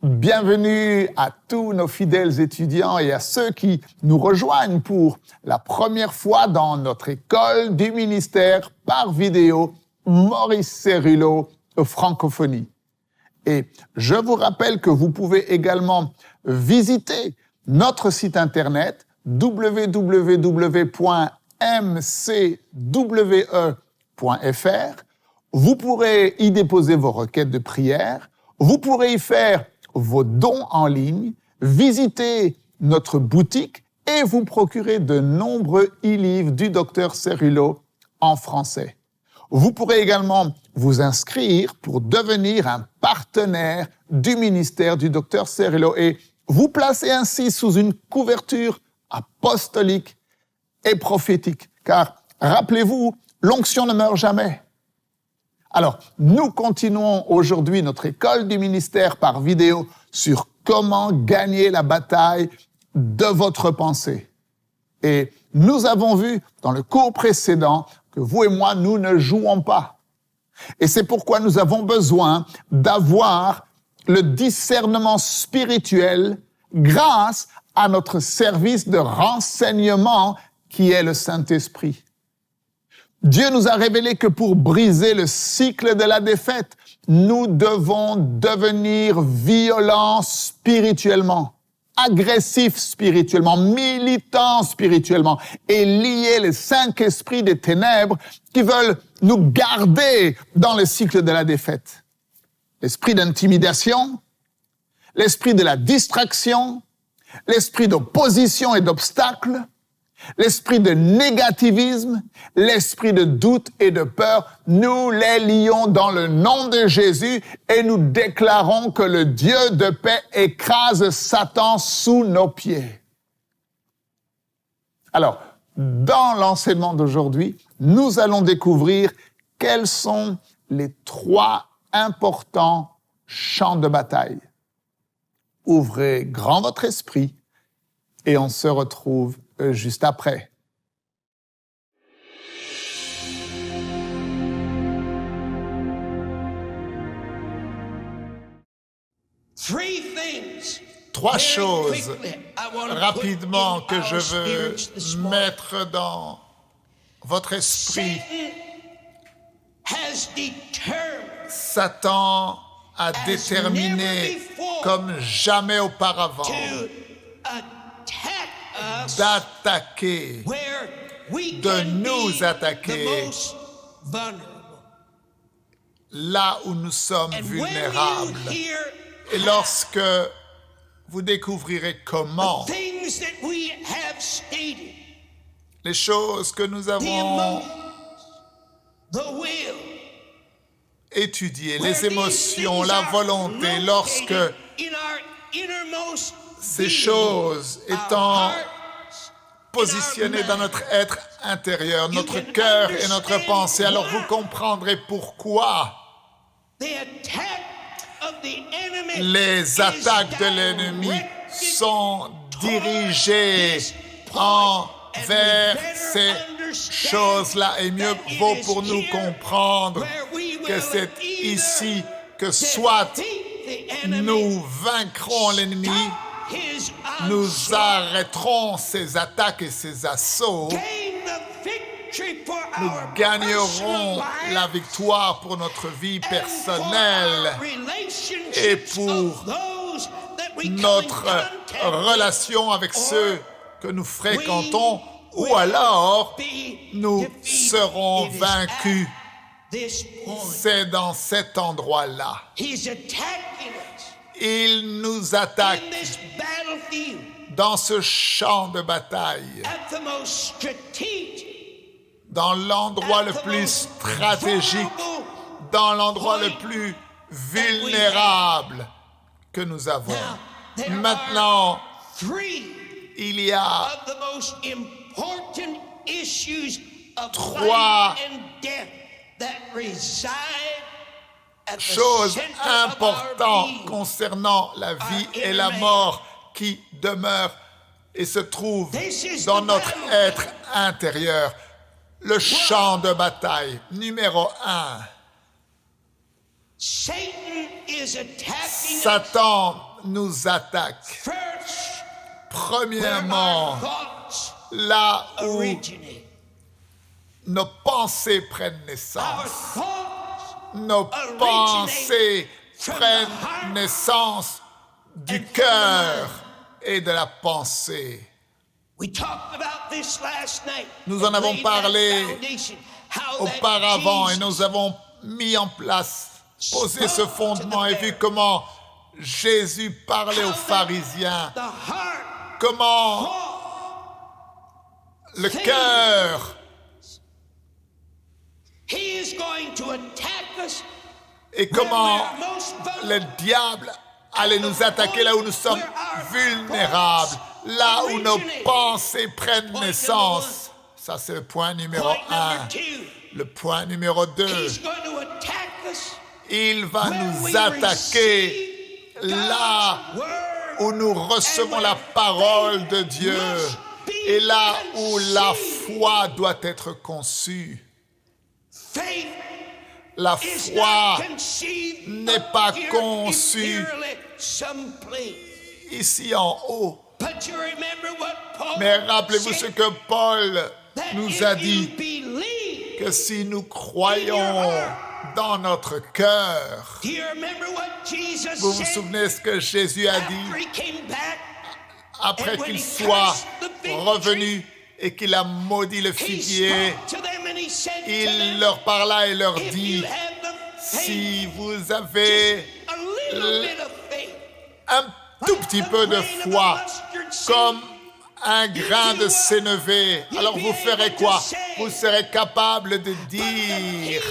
Bienvenue à tous nos fidèles étudiants et à ceux qui nous rejoignent pour la première fois dans notre école du ministère par vidéo Maurice Céruleau Francophonie. Et je vous rappelle que vous pouvez également visiter notre site internet www.mcwe.fr. Vous pourrez y déposer vos requêtes de prière. Vous pourrez y faire vos dons en ligne, visiter notre boutique et vous procurer de nombreux e-livres du Dr Céruleau en français. Vous pourrez également vous inscrire pour devenir un partenaire du ministère du Dr Céruleau et vous placer ainsi sous une couverture apostolique et prophétique. Car, rappelez-vous, l'onction ne meurt jamais. Alors, nous continuons aujourd'hui notre école du ministère par vidéo sur comment gagner la bataille de votre pensée. Et nous avons vu dans le cours précédent que vous et moi, nous ne jouons pas. Et c'est pourquoi nous avons besoin d'avoir le discernement spirituel grâce à notre service de renseignement qui est le Saint-Esprit. Dieu nous a révélé que pour briser le cycle de la défaite, nous devons devenir violents spirituellement, agressifs spirituellement, militants spirituellement et lier les 5 esprits des ténèbres qui veulent nous garder dans le cycle de la défaite. L'esprit d'intimidation, l'esprit de la distraction, l'esprit d'opposition et d'obstacle, l'esprit de négativisme, l'esprit de doute et de peur, nous les lions dans le nom de Jésus et nous déclarons que le Dieu de paix écrase Satan sous nos pieds. Alors, dans l'enseignement d'aujourd'hui, nous allons découvrir quels sont les 3 importants champs de bataille. Ouvrez grand votre esprit et on se retrouve juste après. Trois choses rapidement que je veux mettre dans votre esprit. Satan a déterminé comme jamais auparavant d'attaquer, de nous attaquer là où nous sommes vulnérables. Et lorsque vous découvrirez comment les choses que nous avons étudiées, les émotions, la volonté, lorsque ces choses étant positionnées dans notre être intérieur, notre cœur et notre pensée, alors vous comprendrez pourquoi les attaques de l'ennemi sont dirigées envers ces choses-là. Et mieux vaut pour nous comprendre que c'est ici que soit nous vaincrons l'ennemi, nous arrêterons ses attaques et ses assauts, nous gagnerons la victoire pour notre vie personnelle et pour notre relation avec ceux que nous fréquentons, ou alors nous serons vaincus. C'est dans cet endroit-là. Il nous attaque dans ce champ de bataille, dans l'endroit le plus stratégique, dans l'endroit le plus vulnérable que nous avons. Maintenant, il y a 3 choses importantes concernant la vie et la mort qui demeurent et se trouvent dans notre être intérieur. Le champ de bataille, numéro 1. Satan nous attaque? First, Premièrement, where our thoughts là où originate. nos pensées prennent Our naissance. thoughts Nos pensées prennent naissance du cœur et de la pensée. We talked about this last night. Nous en avons Laid parlé that foundation, how that auparavant et Jesus nous avons mis en place, posé ce fondement et vu comment Jésus parlait aux pharisiens, the heart, comment le cœur, he is going to attack us et where we comment are most le vulnerable. diable allait nous attaquer là où nous sommes vulnérables, là où nos pensées prennent naissance. Ça, c'est le point numéro Point 1. number 2, Le point numéro 2, he's going to attack us il va where nous we attaquer receive là God's word où nous recevons la parole de Dieu et là où la foi doit être conçue. Faith La is foi not conceived n'est pas up here conçue imperially someplace. ici en haut. But you remember what Paul Mais rappelez-vous ce said, que Paul that nous if a you dit, believe, que si nous croyons dans notre cœur, do you remember what Jesus vous vous said souvenez ce que Jésus a after dit he came back? après qu'il soit revenu et qu'il a maudit le He figuier? spoke to them and he said to Il them, leur parla et leur if dit, you have the faith, si vous avez a little bit of faith, un tout petit peu de foi, comme un grain de sénévé, alors vous ferez quoi? Vous serez capable de dire.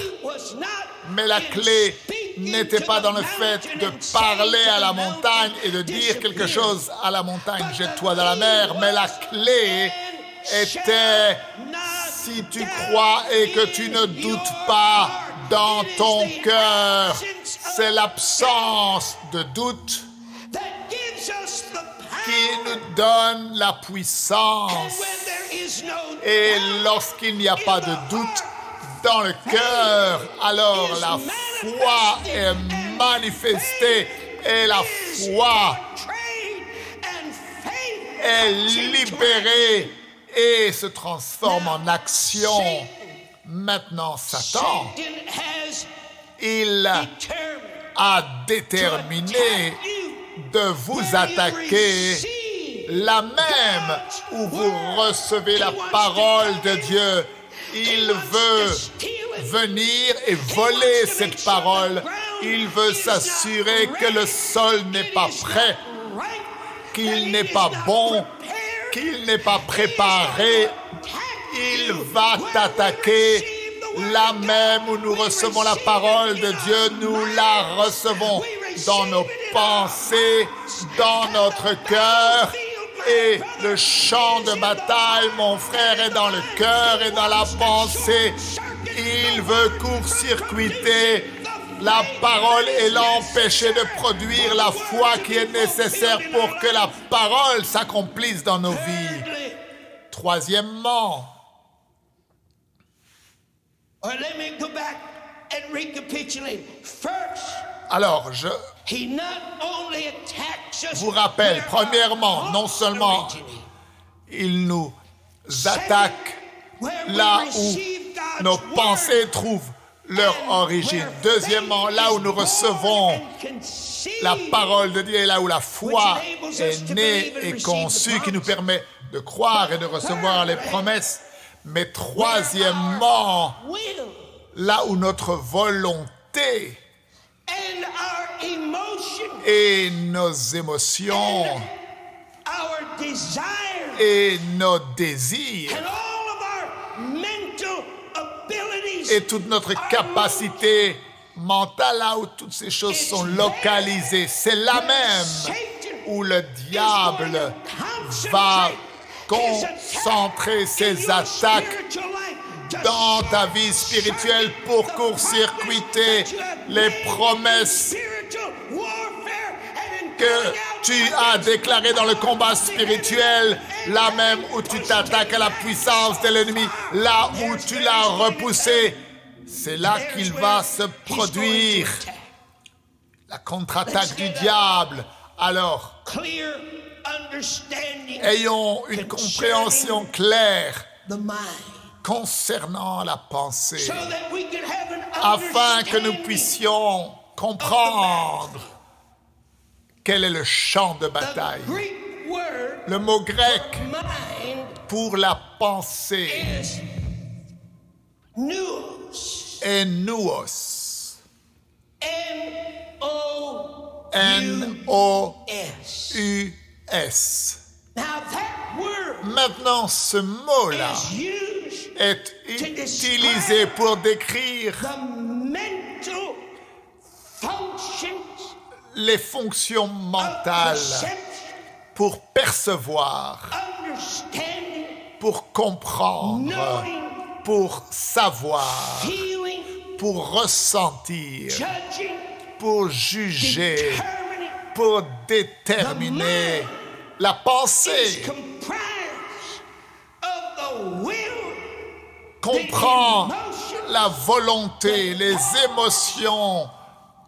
Mais la clé n'était pas dans le fait de parler à la montagne et de dire quelque chose à la montagne, jette-toi dans la mer, mais la clé était, si tu crois et que tu ne doutes pas dans ton cœur, c'est l'absence de doute qui nous donne la puissance. Et lorsqu'il n'y a pas de doute dans le cœur, alors la foi est manifestée et la foi est libérée et se transforme en action. Maintenant, Satan, il a déterminé de vous attaquer là même où vous recevez la parole de Dieu. Il veut venir et voler cette parole. Il veut s'assurer que le sol n'est pas prêt, qu'il n'est pas bon, qu'il n'est pas préparé. Il va t'attaquer là même où nous recevons la parole de Dieu. Nous la recevons dans nos pensées, dans notre cœur. Et le champ de bataille, mon frère, est dans le cœur et dans la pensée. Il veut court-circuiter la parole et l'empêcher de produire la foi qui est nécessaire pour que la parole s'accomplisse dans nos vies. Troisièmement, alors je vous rappelle, premièrement, non seulement il nous attaque là où nos pensées trouvent leur origine. Deuxièmement, là où nous recevons la parole de Dieu et là où la foi est née et conçue, qui nous permet de croire et de recevoir les promesses. Mais troisièmement, là où notre volonté et nos émotions et nos désirs et toute notre capacité mentale, là où toutes ces choses sont localisées, c'est là même où le diable va concentrer ses attaques dans ta vie spirituelle pour court-circuiter les promesses que tu as déclarées dans le combat spirituel, là même où tu t'attaques à la puissance de l'ennemi, là où tu l'as repoussé, c'est là qu'il va se produire la contre-attaque du diable Alors, clear understanding ayons une compréhension claire the mind, concernant la pensée, so that we can have an afin que nous understanding puissions comprendre quel est le champ de bataille. The Greek word Le mot grec mind pour la pensée is nous. est nous. N-O-U-S. N-O-U-S. Now that word Maintenant, ce mot-là is used est utilisé pour décrire the mental functions les fonctions of mentales, perception, pour percevoir, understanding, pour comprendre, knowing, pour savoir, feeling, pour ressentir, judging, pour juger, determining. pour déterminer. La Is pensée comprised of the will, comprend la volonté, les émotions,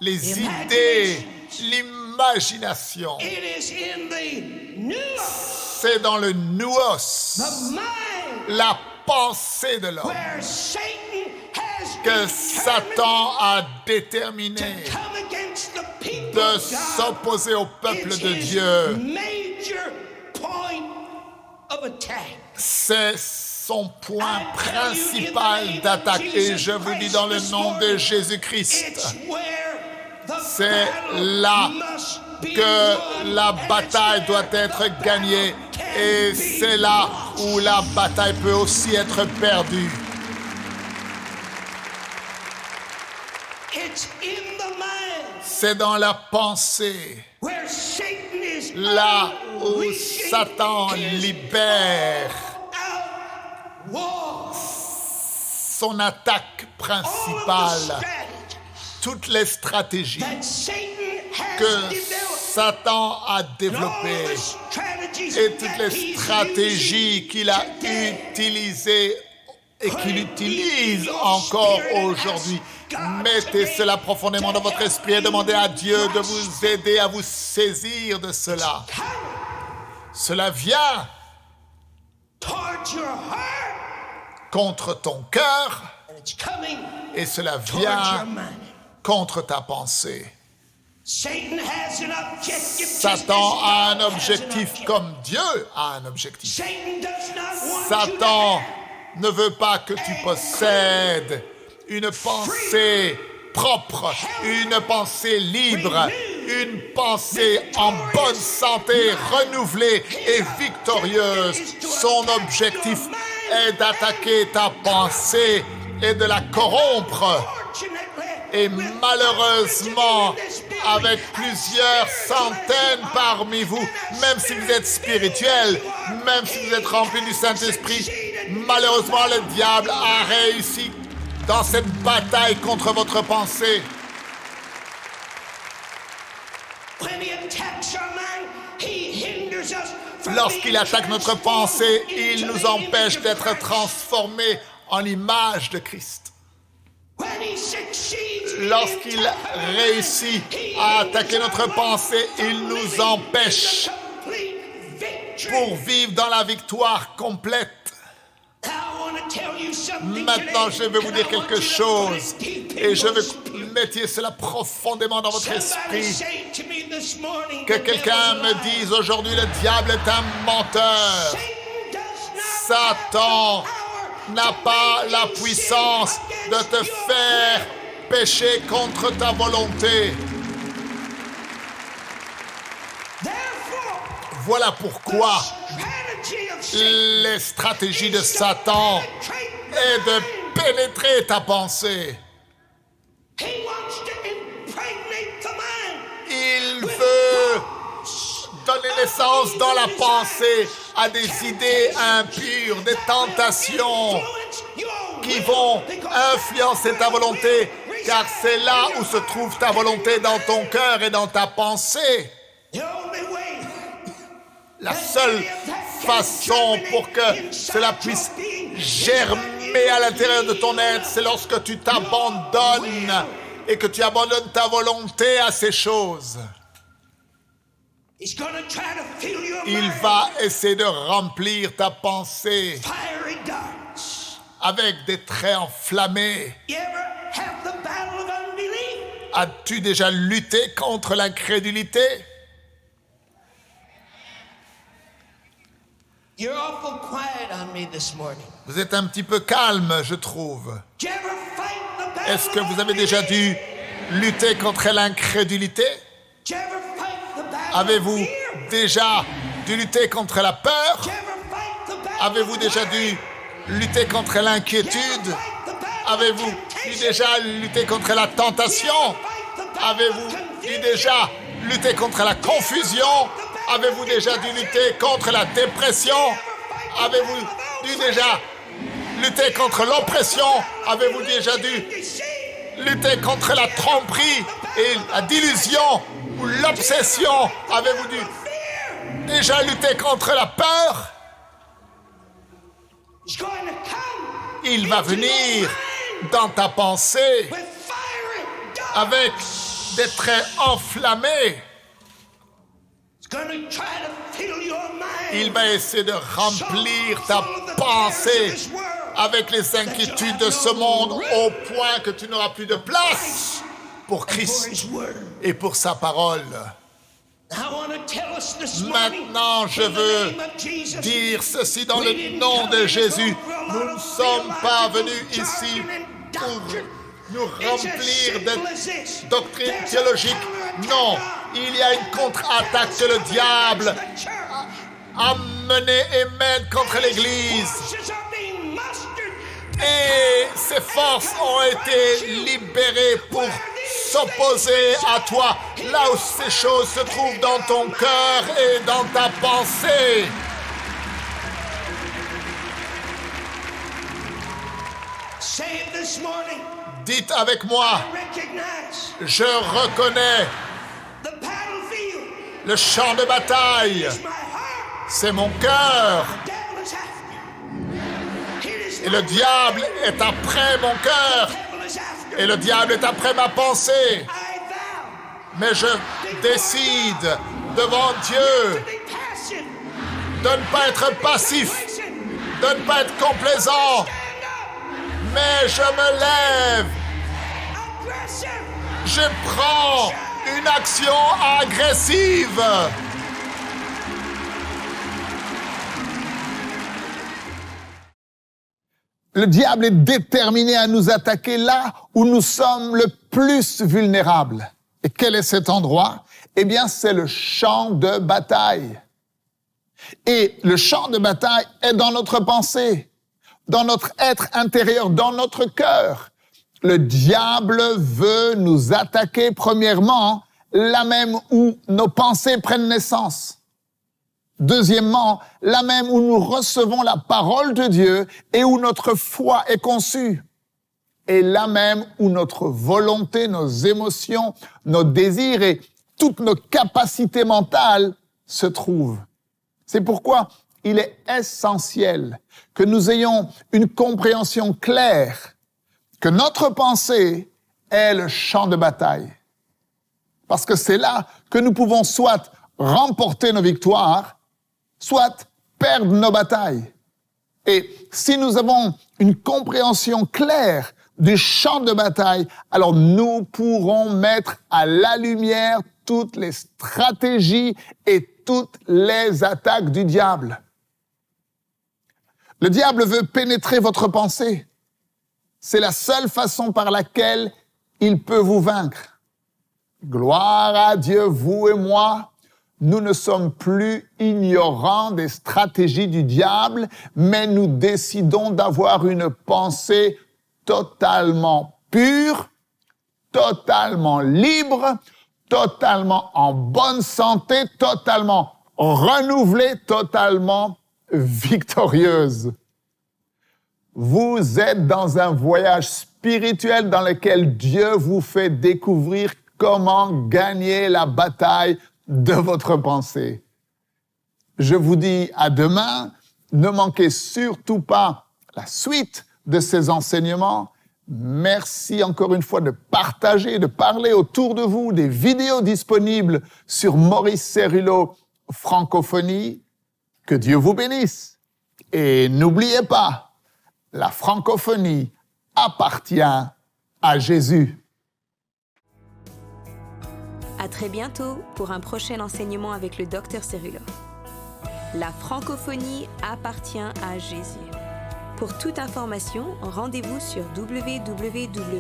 les idées, l'imagination. it is in the nous, C'est dans le nous, the mind, la pensée de l'homme, where Satan has que determined Satan a déterminé to come against the people de of God. s'opposer au peuple It's de his Dieu. major point of attack. C'est son point principal d'attaque. Et je vous dis dans le nom de Jésus-Christ, It's where the c'est battle là must be que won, la and it's bataille doit where être the gagnée. battle can Et be c'est là lost. où la bataille peut aussi être perdue. It's in the mind C'est dans la pensée, where Satan is là où unleashing Satan his libère all-out war. son attaque All of the principale, strategies toutes les stratégies that Satan has que developed, Satan a and all of développées the strategies et toutes that les he's stratégies using qu'il a today. utilisées et qu'il utilise encore aujourd'hui. Mettez cela profondément dans votre esprit et demandez à Dieu de vous aider à vous saisir de cela. Cela vient Towards your heart, contre ton cœur and it's coming et cela towards your vient mind. contre ta pensée. Satan has an objective. just Satan as a un God has an objectif objective. comme Dieu a un objectif. Satan does not want Satan you to have ne veut pas que tu possèdes une pensée propre, une pensée libre, une pensée en bonne santé, renouvelée et victorieuse. Son objectif est d'attaquer ta pensée et de la corrompre. Et malheureusement, avec plusieurs centaines parmi vous, même si vous êtes spirituel, même si vous êtes rempli du Saint-Esprit, malheureusement, le diable a réussi dans cette bataille contre votre pensée. Lorsqu'il attaque notre pensée, il nous empêche d'être transformés en l'image de Christ. Lorsqu'il réussit à attaquer notre pensée, il nous empêche pour vivre dans la victoire complète. Maintenant, je vais vous dire quelque chose et je veux que vous mettiez cela profondément dans votre esprit. Que quelqu'un me dise aujourd'hui, le diable est un menteur. Satan n'a pas la puissance de te faire pécher contre ta volonté. Voilà pourquoi les stratégies de Satan est de pénétrer ta pensée. Il veut donner naissance dans la pensée à des idées impures, des tentations qui vont influencer ta volonté, car c'est là où se trouve ta volonté, dans ton cœur et dans ta pensée. La seule façon pour que cela puisse germer à l'intérieur de ton être, c'est lorsque tu t'abandonnes et que tu abandonnes ta volonté à ces choses. He's going to try to fill your Il mind va essayer de remplir ta pensée with fiery darts. avec des traits enflammés. You ever have the battle of unbelief? As-tu déjà lutté contre l'incrédulité? You're awful quiet on me this morning. Vous êtes un petit peu calme, je trouve. Did you ever fight the battle Est-ce que of vous avez déjà unbelief? dû lutter contre l'incrédulité? Did you ever fight the battle Avez-vous of fear? déjà dû lutter contre la peur? Did you ever fight the battle Avez-vous of déjà worry? dû lutter contre Did you ever l'inquiétude? fight the battle of Avez-vous dû temptation? déjà lutter contre la Did you tentation? ever fight the battle Avez-vous of dû confusion? déjà lutter contre la confusion? Avez-vous déjà dû lutter contre la dépression? Avez-vous dû déjà lutter contre l'oppression? Avez-vous déjà dû lutter contre la tromperie et la délusion ou l'obsession? Avez-vous dû déjà lutter contre la peur? He's going to come Il va into your venir mind dans ta pensée with fiery darts. avec des traits enflammés. He's going to try to fill your mind. Il va essayer de remplir ta pensée avec les inquiétudes de ce monde au point que tu n'auras plus de place pour for Christ His word. et pour sa parole. I want to tell us this morning, Maintenant, je in the veux name of Jesus, dire ceci dans le nom de Jésus. Nous ne sommes pas venus ici pour nous remplir de doctrines théologiques. Non, il y a une contre-attaque que le diable a menée et mène contre l'Église. Et ces forces ont été libérées pour s'opposer à toi, là où ces choses se trouvent dans ton cœur et dans ta pensée. Say it this morning. Dites avec moi, Recognize je reconnais the battlefield le champ de bataille. is my heart. C'est mon cœur. The devil is after. It is Et le diable est après mon cœur. the devil is after. Et le diable est après ma pensée. I vow Mais je décide devant Dieu to be passive. de ne pas être passif, de ne pas être complaisant, Stand up. mais je me lève, Aggressive. je prends une action agressive. Le diable est déterminé à nous attaquer là où nous sommes le plus vulnérables. Et quel est cet endroit? Eh bien, c'est le champ de bataille. Et le champ de bataille est dans notre pensée, dans notre être intérieur, dans notre cœur. Le diable veut nous attaquer premièrement là même où nos pensées prennent naissance. Deuxièmement, là même où nous recevons la parole de Dieu et où notre foi est conçue. Et là même où notre volonté, nos émotions, nos désirs et toutes nos capacités mentales se trouvent. C'est pourquoi il est essentiel que nous ayons une compréhension claire que notre pensée est le champ de bataille. Parce que c'est là que nous pouvons soit remporter nos victoires, soit perdre nos batailles. Et si nous avons une compréhension claire du champ de bataille, alors nous pourrons mettre à la lumière toutes les stratégies et toutes les attaques du diable. Le diable veut pénétrer votre pensée. C'est la seule façon par laquelle il peut vous vaincre. Gloire à Dieu, vous et moi, nous ne sommes plus ignorants des stratégies du diable, mais nous décidons d'avoir une pensée totalement pure, totalement libre, totalement en bonne santé, totalement renouvelée, totalement victorieuse. Vous êtes dans un voyage spirituel dans lequel Dieu vous fait découvrir comment gagner la bataille de votre pensée. Je vous dis à demain, ne manquez surtout pas la suite de ces enseignements, Merci encore une fois de partager, de parler autour de vous des vidéos disponibles sur Maurice Cerullo Francophonie. Que Dieu vous bénisse. Et n'oubliez pas, la francophonie appartient à Jésus. À très bientôt pour un prochain enseignement avec le Dr Cerullo. La francophonie appartient à Jésus. Pour toute information, rendez-vous sur www.mcwe.fr.